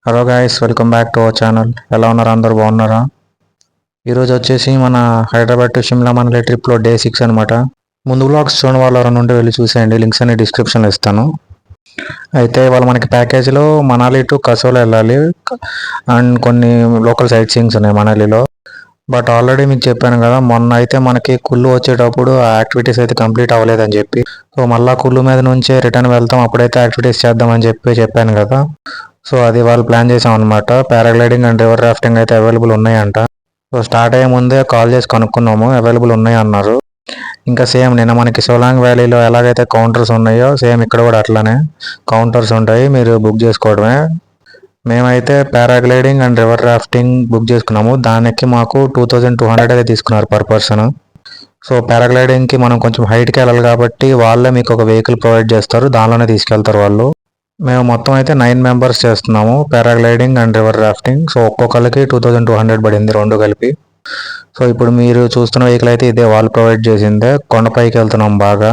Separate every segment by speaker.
Speaker 1: Hello guys, welcome back to our channel. ఎలా ఉన్నారు? అందరూ బాగున్నారా? ఈరోజు వచ్చేసి మన హైదరాబాద్ టు షిమ్లా మనలే ట్రిప్లో డే 6 అనమాట. ముందు బ్లాగ్స్ చూడని వాళ్ళు ఎవరైనా ఉంటే వెళ్ళి చూసేయండి, లింక్స్ అన్ని డిస్క్రిప్షన్లో ఇస్తాను. అయితే వాళ్ళు మనకి ప్యాకేజీలో మనాలి టు కసోల్ వెళ్ళాలి అండ్ కొన్ని లోకల్ సైట్ సీయింగ్స్ ఉన్నాయి మనాలిలో. బట్ ఆల్రెడీ మీకు చెప్పాను కదా, మొన్న అయితే మనకి కుల్లు వచ్చేటప్పుడు ఆ యాక్టివిటీస్ అయితే కంప్లీట్ అవ్వలేదని చెప్పి, సో మళ్ళీ కుల్లు మీద నుంచే రిటర్న్ వెళ్తాం, అప్పుడైతే యాక్టివిటీస్ చేద్దామని చెప్పాను కదా. సో అది వాళ్ళు ప్లాన్ చేసాం అనమాట. పారాగ్లైడింగ్ అండ్ రివర్ రాఫ్టింగ్ అయితే అవైలబుల్ ఉన్నాయంట. సో స్టార్ట్ అయ్యే ముందే కాల్ చేసి కనుక్కున్నాము, అవైలబుల్ ఉన్నాయి అన్నారు. ఇంకా సేమ్ నిన్న మనకి సోలాంగ్ వ్యాలీలో ఎలాగైతే కౌంటర్స్ ఉన్నాయో సేమ్ ఇక్కడ కూడా అట్లానే కౌంటర్స్ ఉంటాయి, మీరు బుక్ చేసుకోవడమే. మేమైతే paragliding and river rafting book చేసుకున్నాము. దానికి మాకు 2200 అయితే తీసుకున్నారు పర్ పర్సన్. సో పారాగ్లైడింగ్కి మనం కొంచెం హైట్కి వెళ్ళాలి కాబట్టి వాళ్ళే మీకు ఒక వెహికల్ ప్రొవైడ్ చేస్తారు, దానిలోనే తీసుకెళ్తారు వాళ్ళు. మేము మొత్తం అయితే 9 మెంబర్స్ చేస్తున్నాము paragliding and river rafting. So ఒక్కొక్కరికి 2200 పడింది రెండు కలిపి. సో ఇప్పుడు మీరు చూస్తున్న వెహికల్ అయితే ఇదే, వాళ్ళు ప్రొవైడ్ చేసిందే. కొండపైకి వెళ్తున్నాం బాగా,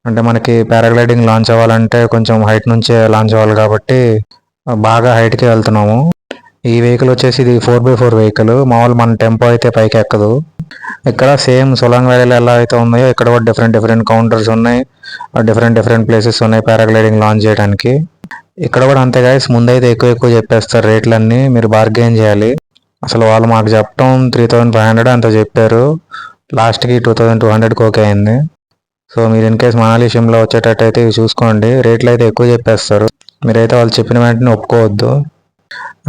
Speaker 1: అంటే మనకి పారాగ్లైడింగ్ లాంచ్ అవ్వాలంటే కొంచెం హైట్ నుంచే లాంచ్ అవ్వాలి కాబట్టి బాగా హైట్కి వెళ్తున్నాము. ఈ వెహికల్ వచ్చేసి ఇది 4x4 వెహికల్. మామూలు మన టెంపో అయితే పైకి ఎక్కదు. ఇక్కడ సేమ్ సోలాంగ్ వ్యాలీలో ఎలా అయితే ఉన్నాయో ఇక్కడ కూడా డిఫరెంట్ కౌంటర్స్ ఉన్నాయి, డిఫరెంట్ ప్లేసెస్ ఉన్నాయి పారాగ్లైడింగ్ లాంచ్ చేయడానికి. ఇక్కడ కూడా అంతే గైస్, ముందైతే ఎక్కువ చెప్పేస్తారు రేట్లన్నీ, మీరు బార్గెన్ చేయాలి. అసలు వాళ్ళు మాకు చెప్పడం 3500 అంత చెప్పారు, లాస్ట్కి 2200 ఓకే అయింది. సో మీరు ఇన్ కేస్ మనాలి షిమ్లా వచ్చేటట్టయితే ఇవి చూసుకోండి, రేట్లు అయితే ఎక్కువ చెప్పేస్తారు, మీరైతే వాళ్ళు చెప్పిన వెంటనే ఒప్పుకోవద్దు.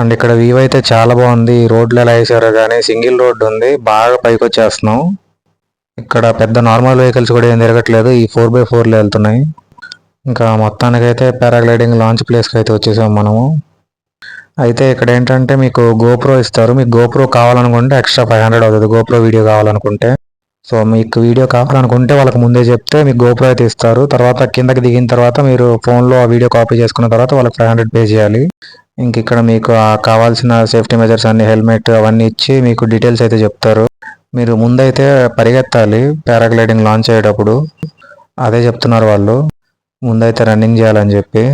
Speaker 1: అండ్ ఇక్కడ వ్యూ అయితే చాలా బాగుంది, ఈ రోడ్లు ఎలా వేసారో కానీ సింగిల్ రోడ్డు ఉంది, బాగా పైకి వచ్చేస్తున్నాం. ఇక్కడ పెద్ద నార్మల్ వెహికల్స్ కూడా ఏం తిరగట్లేదు, ఈ 4x4 వెళ్తున్నాయి. ఇంకా మొత్తానికైతే పారాగ్లైడింగ్ లాంచ్ ప్లేస్కి అయితే వచ్చేసాం మనము. అయితే ఇక్కడ ఏంటంటే మీకు గోప్రో ఇస్తారు, మీకు గోప్రో కావాలనుకుంటే ఎక్స్ట్రా 500 అవుతుంది గోప్రో వీడియో కావాలనుకుంటే. సో మీకు వీడియో కావాలనుకుంటే వాళ్ళకి ముందే చెప్తే మీకు గోప్రో అయితే ఇస్తారు. తర్వాత కిందకి దిగిన తర్వాత మీరు ఫోన్లో ఆ వీడియో కాపీ చేసుకున్న తర్వాత వాళ్ళకి 500 పే చేయాలి. ఇంక ఇక్కడ మీకు కావాల్సిన సేఫ్టీ మెజర్స్ అన్ని, హెల్మెట్ అవన్నీ ఇచ్చి మీకు డీటెయిల్స్ అయితే చెప్తారు. మీరు ముందైతే పరిగెత్తాలి పారాగ్లైడింగ్ లాంచ్ అయ్యేటప్పుడు, అదే చెప్తున్నారు వాళ్ళు, ముందైతే రన్నింగ్ చేయాలని చెప్పి.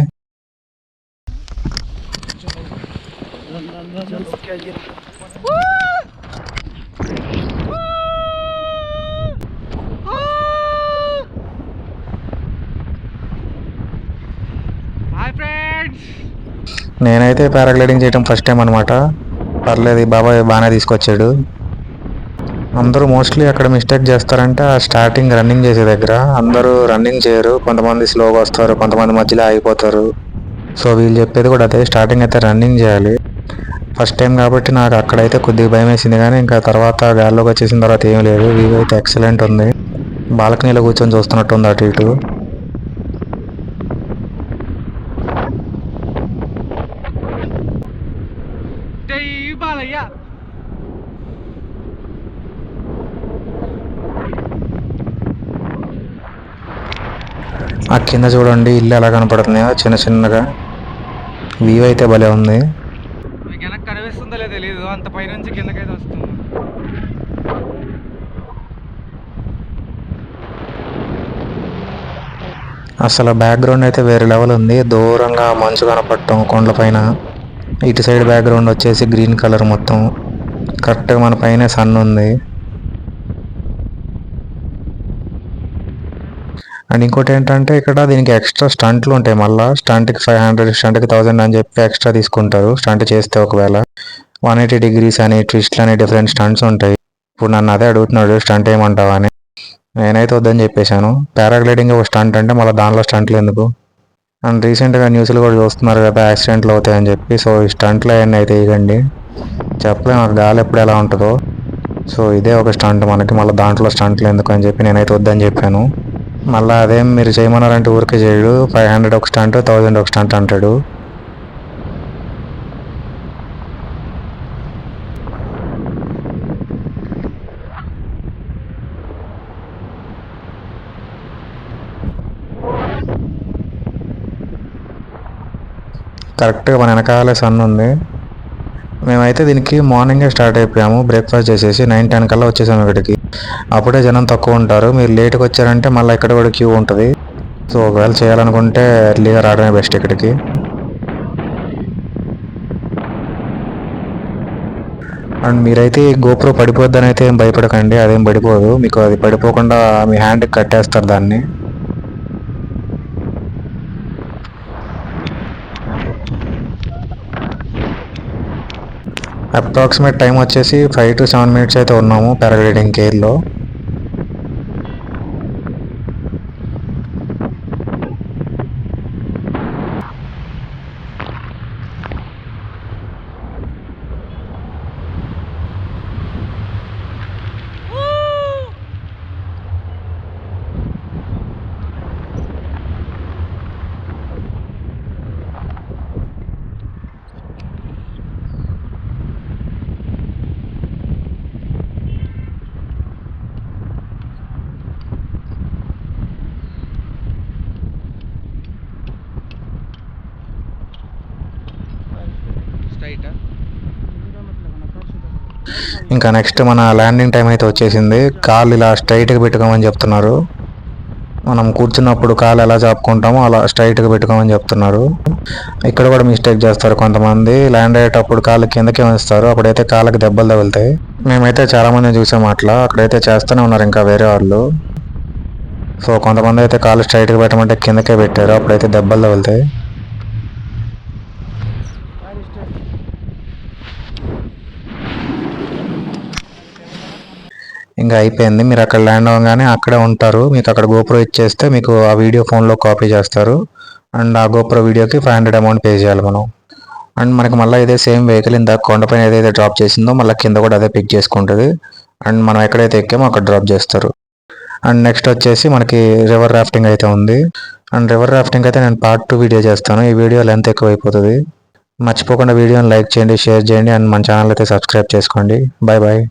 Speaker 1: నేనైతే పారాగ్లైడింగ్ చేయడం ఫస్ట్ టైం అనమాట. పర్లేదు, బాబాయ్ బాగానే తీసుకొచ్చాడు. అందరూ మోస్ట్లీ అక్కడ మిస్టేక్ చేస్తారంటే ఆ స్టార్టింగ్ రన్నింగ్ చేసే దగ్గర అందరూ రన్నింగ్ చేయరు, కొంతమంది స్లోగా వస్తారు, కొంతమంది మధ్యలో ఆగిపోతారు. సో వీళ్ళు చెప్పేది కూడా అదే, స్టార్టింగ్ అయితే రన్నింగ్ చేయాలి. ఫస్ట్ టైం కాబట్టి నాకు అక్కడైతే కొద్దిగా భయం వేసింది, కానీ ఇంకా తర్వాత గాల్లోకి వచ్చేసిన తర్వాత ఏం లేదు. వ్యూ అయితే ఎక్సలెంట్ ఉంది, బాల్కనీలో కూర్చొని చూస్తున్నట్టు ఉంది అటు ఇటు. ఆ కింద చూడండి ఇల్లు ఎలా కనపడుతున్నాయో చిన్నగా. వ్యూ అయితే భలే ఉంది.
Speaker 2: కనిపిస్తుందో లేదో తెలియదు, అంత పైనుంచి కిందకైతే వస్తుంది.
Speaker 1: అసలు బ్యాక్గ్రౌండ్ అయితే వేరే లెవెల్ ఉంది, దూరంగా మంచు కనపడటం కొండలపైన. ఇటు సైడ్ బ్యాక్గ్రౌండ్ వచ్చేసి గ్రీన్ కలర్ మొత్తం, కరెక్ట్గా మన పైన సన్ ఉంది. అండ్ ఇంకోటి ఏంటంటే ఇక్కడ దీనికి ఎక్స్ట్రా స్టంట్లు ఉంటాయి, మళ్ళీ స్టంట్కి 500, స్టంట్కి 1000 అని చెప్పి ఎక్స్ట్రా తీసుకుంటారు స్టంట్ చేస్తే. ఒకవేళ 180 degrees అని, ట్విస్ట్లు అని డిఫరెంట్ స్టంట్స్ ఉంటాయి. ఇప్పుడు నన్ను అదే అడుగుతున్నాడు, స్టంట్ ఏమంటావా అని. నేనైతే వద్దని చెప్పేశాను, పారాగ్లైడింగ్ ఒక స్టంట్ అంటే మళ్ళీ దానిలో స్టంట్లు ఎందుకు. అండ్ రీసెంట్గా న్యూస్లు కూడా చూస్తున్నారు కదా, యాక్సిడెంట్లు అవుతాయని చెప్పి. సో ఈ స్టంట్లు అవన్నీ అయితే వేయకండి, చెప్పలేము ఆ గాలి ఎప్పుడు ఎలా ఉంటుందో. సో ఇదే ఒక స్టంట్ మనకి, మళ్ళీ దాంట్లో స్టంట్లు ఎందుకు అని చెప్పి నేనైతే వద్దని చెప్పాను. మళ్ళీ అదేం మీరు చేయమన్నారంటే ఊరికే చేయడు, 500 ఒక స్టంట్, 1000 ఒక స్టంట్ అంటాడు. కరెక్ట్గా మన వెనకాలే సన్ ఉంది. మేమైతే దీనికి మార్నింగే స్టార్ట్ అయిపోయాము, బ్రేక్ఫాస్ట్ చేసేసి 9-10 కల్లా వచ్చేసాము ఇక్కడికి. అప్పుడే జనం తక్కువ ఉంటారు, మీరు లేట్గా వచ్చారంటే మళ్ళీ ఇక్కడ కూడా క్యూ ఉంటుంది. సో ఒకవేళ చేయాలనుకుంటే ఎర్లీగా రావడమే బెస్ట్ ఇక్కడికి. అండ్ మీరైతే గోప్రో పడిపోద్దని అయితే ఏం భయపడకండి, అదేం పడిపోదు. మీకు అది పడిపోకుండా మీ హ్యాండ్కి కట్టేస్తారు దాన్ని. అప్రాక్సిమేట్ టైం వచ్చేసి 5 to 7 minutes అయితే ఉన్నాము పారాగ్లైడింగ్ కేర్లో. ఇంకా నెక్స్ట్ మన ల్యాండింగ్ టైం అయితే వచ్చేసింది. కాళ్ళు ఇలా స్ట్రైట్గా పెట్టుకోమని చెప్తున్నారు. మనం కూర్చున్నప్పుడు కాలు ఎలా చాపుకుంటామో అలా స్ట్రైట్గా పెట్టుకోమని చెప్తున్నారు. ఇక్కడ కూడా మిస్టేక్ చేస్తారు కొంతమంది. ల్యాండ్ అయ్యేటప్పుడు కాళ్ళు కిందకే ఉంచుతారు, అప్పుడైతే కాళ్ళకి దెబ్బలు తగులుతాయి. మేమైతే చాలా మంది చూసాం అట్లా, అక్కడైతే చేస్తూనే ఉన్నారు ఇంకా వేరే వాళ్ళు. సో కొంతమంది అయితే కాళ్ళు స్ట్రైట్గా పెట్టమంటే కిందకే పెట్టారు, అప్పుడైతే దెబ్బలు తగులుతాయి. ఇంకా అయిపోయింది. మీరు అక్కడ ల్యాండ్ అవ్వగానే అక్కడే ఉంటారు. మీకు అక్కడ గోప్రో ఇచ్చేస్తే మీకు ఆ వీడియో ఫోన్లో కాపీ చేస్తారు. అండ్ ఆ గోప్రో వీడియోకి 500 అమౌంట్ పే చేయాలి మనం. అండ్ మనకి మళ్ళీ ఇదే సేమ్ వెహికల్ ఇందాక కొండపైన ఏదైతే డ్రాప్ చేసిందో మళ్ళీ కింద కూడా అదే పిక్ చేసుకుంటుంది. అండ్ మనం ఎక్కడైతే ఎక్కామో అక్కడ డ్రాప్ చేస్తారు. అండ్ నెక్స్ట్ వచ్చేసి మనకి రివర్ రాఫ్టింగ్ అయితే ఉంది. అండ్ రివర్ రాఫ్టింగ్ అయితే నేను పార్ట్ 2 వీడియో చేస్తాను. ఈ వీడియో లెంత్ ఎక్కువ అయిపోతుంది. మర్చిపోకుండా వీడియోని లైక్ చేయండి, షేర్ చేయండి, అండ్ మన ఛానల్ అయితే సబ్స్క్రైబ్ చేసుకోండి. Bye bye.